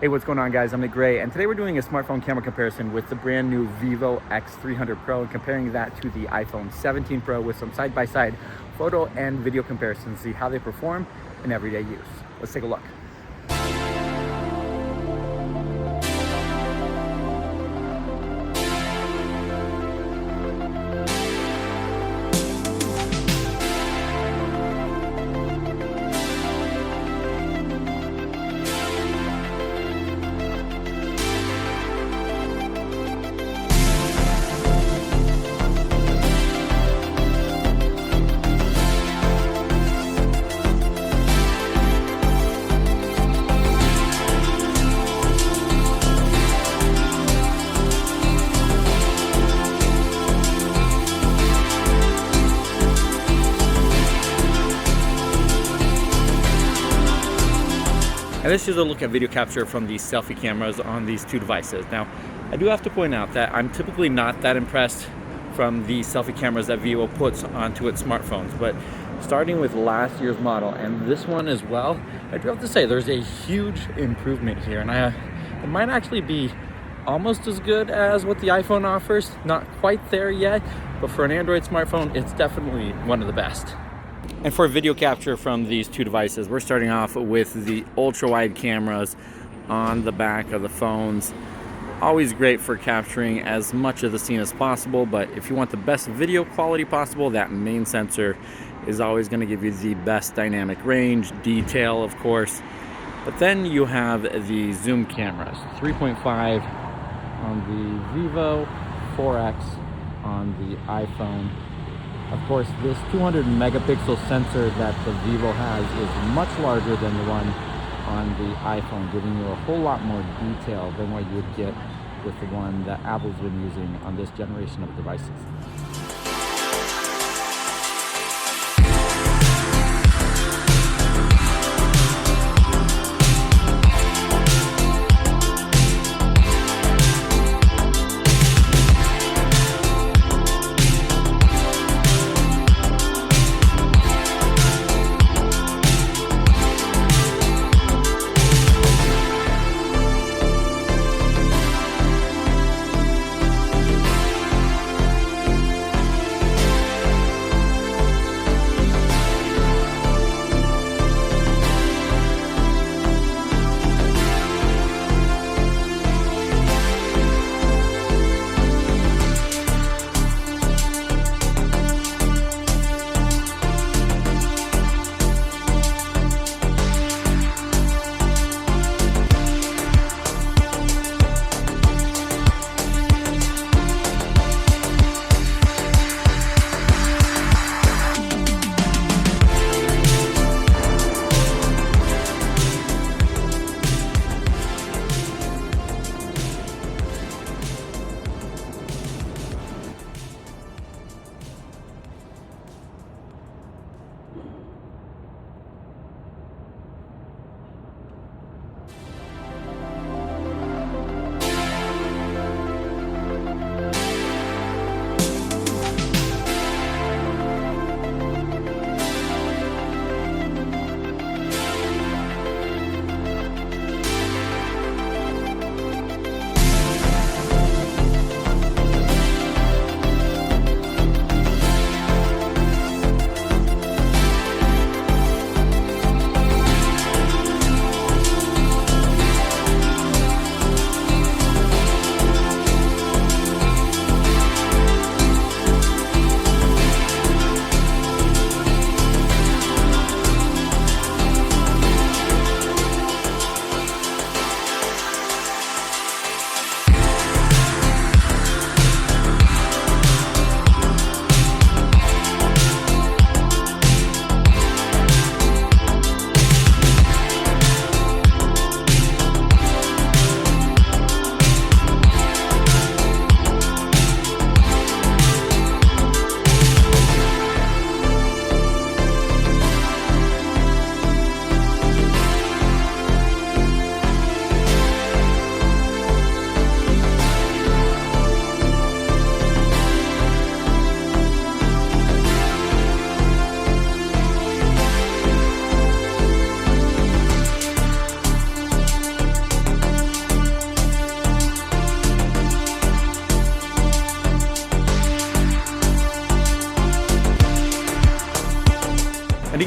Hey, what's going on, guys? I'm Nick Gray, and today we're doing a smartphone camera comparison with the brand new Vivo X300 Pro and comparing that to the iPhone 17 Pro with some side-by-side photo and video comparisons to see how they perform in everyday use. Let's take a look. And this is a look at video capture from the selfie cameras on these two devices. Now, I do have to point out that I'm typically not that impressed from the selfie cameras that Vivo puts onto its smartphones, but starting with last year's model and this one as well, I do have to say there's a huge improvement here, and it might actually be almost as good as what the iPhone offers. Not quite there yet, but for an Android smartphone, it's definitely one of the best. And for video capture from these two devices, we're starting off with the ultra-wide cameras on the back of the phones. Always great for capturing as much of the scene as possible, but if you want the best video quality possible, that main sensor is always going to give you the best dynamic range, detail, of course. But then you have the zoom cameras, 3.5 on the Vivo, 4X on the iPhone. Of course, this 200 megapixel sensor that the Vivo has is much larger than the one on the iPhone, giving you a whole lot more detail than what you would get with the one that Apple's been using on this generation of devices.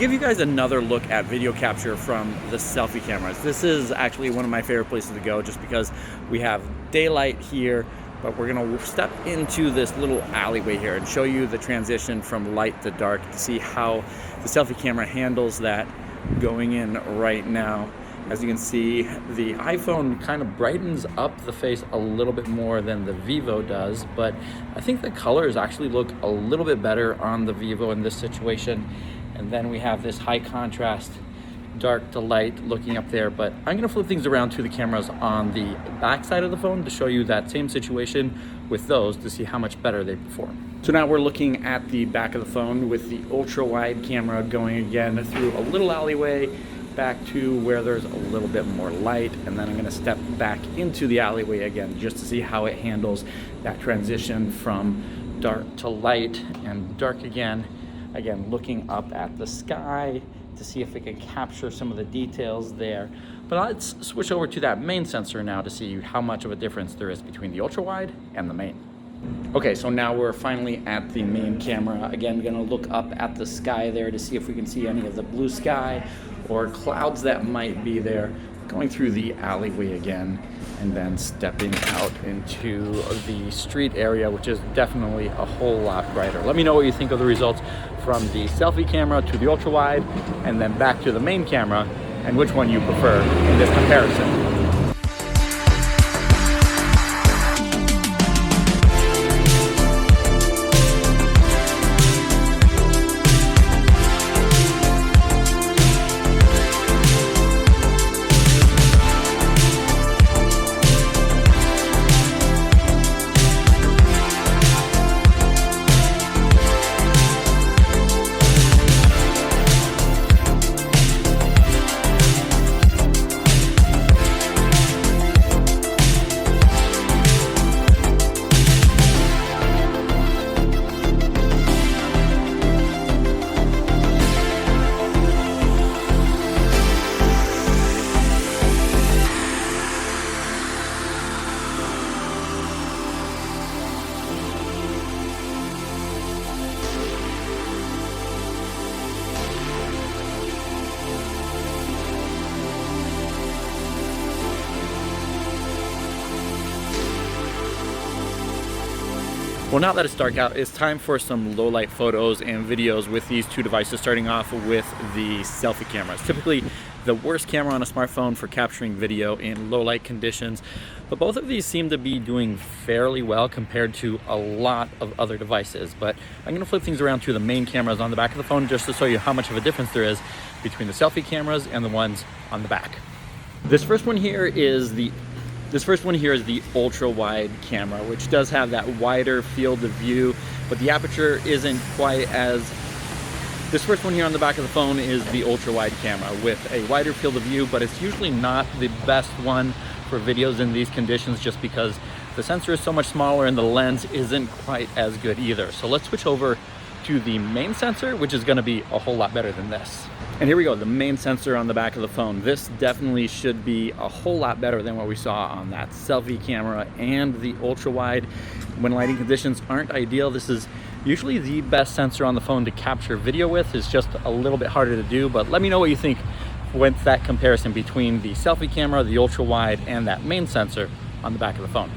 give you guys another look at video capture from the selfie cameras. This is actually one of my favorite places to go just because we have daylight here, but we're gonna step into this little alleyway here and show you the transition from light to dark to see how the selfie camera handles that going in right now. As you can see, the iPhone kind of brightens up the face a little bit more than the Vivo does, but I think the colors actually look a little bit better on the Vivo in this situation. And then we have this high contrast, dark to light looking up there, but I'm gonna flip things around to the cameras on the back side of the phone to show you that same situation with those to see how much better they perform. So now we're looking at the back of the phone with the ultra wide camera going again through a little alleyway back to where there's a little bit more light, and then I'm going to step back into the alleyway again just to see how it handles that transition from dark to light and dark again looking up at the sky to see if it can capture some of the details there. But let's switch over to that main sensor now to see how much of a difference there is between the ultra wide and the main. Okay, so now we're finally at the main camera. Again, gonna look up at the sky there to see if we can see any of the blue sky or clouds that might be there. Going through the alleyway again, and then stepping out into the street area, which is definitely a whole lot brighter. Let me know what you think of the results from the selfie camera to the ultra wide, and then back to the main camera, and which one you prefer in this comparison. Well, now that it's dark out, it's time for some low light photos and videos with these two devices, starting off with the selfie cameras. Typically the worst camera on a smartphone for capturing video in low light conditions, but both of these seem to be doing fairly well compared to a lot of other devices. But I'm gonna flip things around to the main cameras on the back of the phone just to show you how much of a difference there is between the selfie cameras and the ones on the back. This first one here is the ultra wide camera, which does have that wider field of view, but the aperture isn't quite as... This first one here on the back of the phone is the ultra wide camera with a wider field of view, but it's usually not the best one for videos in these conditions just because the sensor is so much smaller and the lens isn't quite as good either. So let's switch over to the main sensor, which is going to be a whole lot better than this. And here we go, the main sensor on the back of the phone. This definitely should be a whole lot better than what we saw on that selfie camera and the ultra wide. When lighting conditions aren't ideal, this is usually the best sensor on the phone to capture video with. It's just a little bit harder to do, but let me know what you think with that comparison between the selfie camera, the ultra wide, and that main sensor on the back of the phone.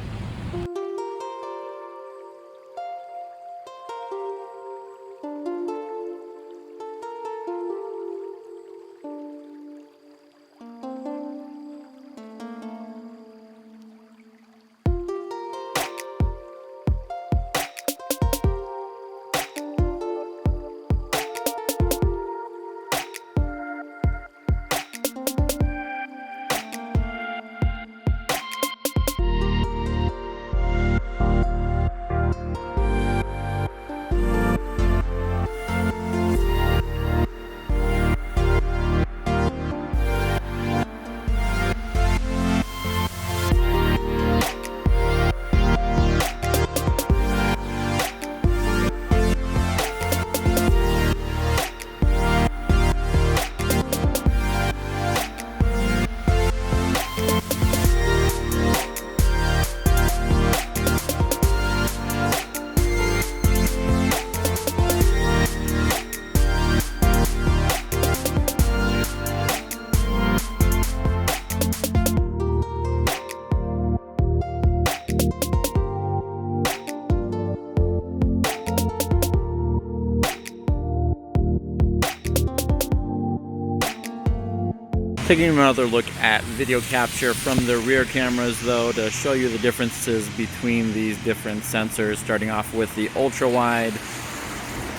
Taking another look at video capture from the rear cameras though, to show you the differences between these different sensors, starting off with the ultra wide,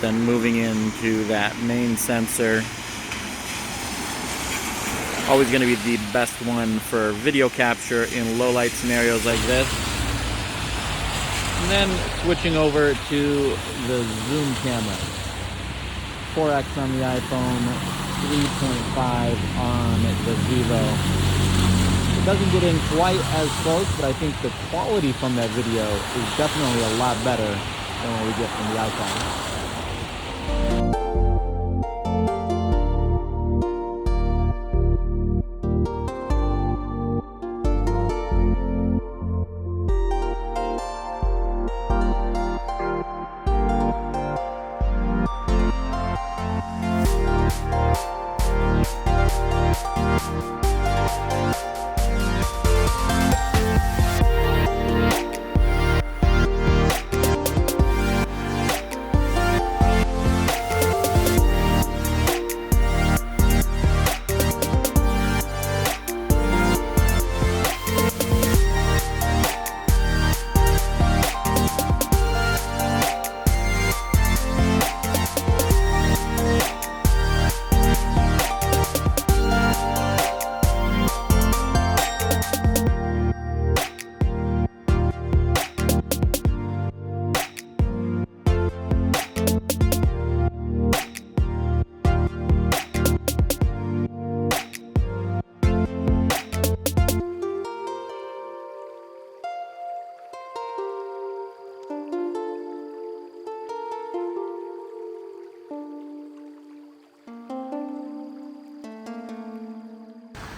then moving into that main sensor. Always going to be the best one for video capture in low light scenarios like this. And then switching over to the zoom camera. 4x on the iPhone, 3.5 on the Vivo. It doesn't get in quite as close, but I think the quality from that video is definitely a lot better than what we get from the iPhone.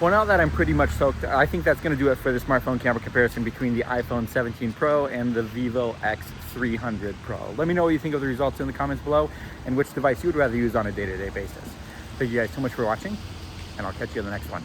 Well, now that I'm pretty much soaked, I think that's going to do it for the smartphone camera comparison between the iPhone 17 Pro and the Vivo X300 Pro. Let me know what you think of the results in the comments below and which device you would rather use on a day-to-day basis. Thank you guys so much for watching, and I'll catch you in the next one.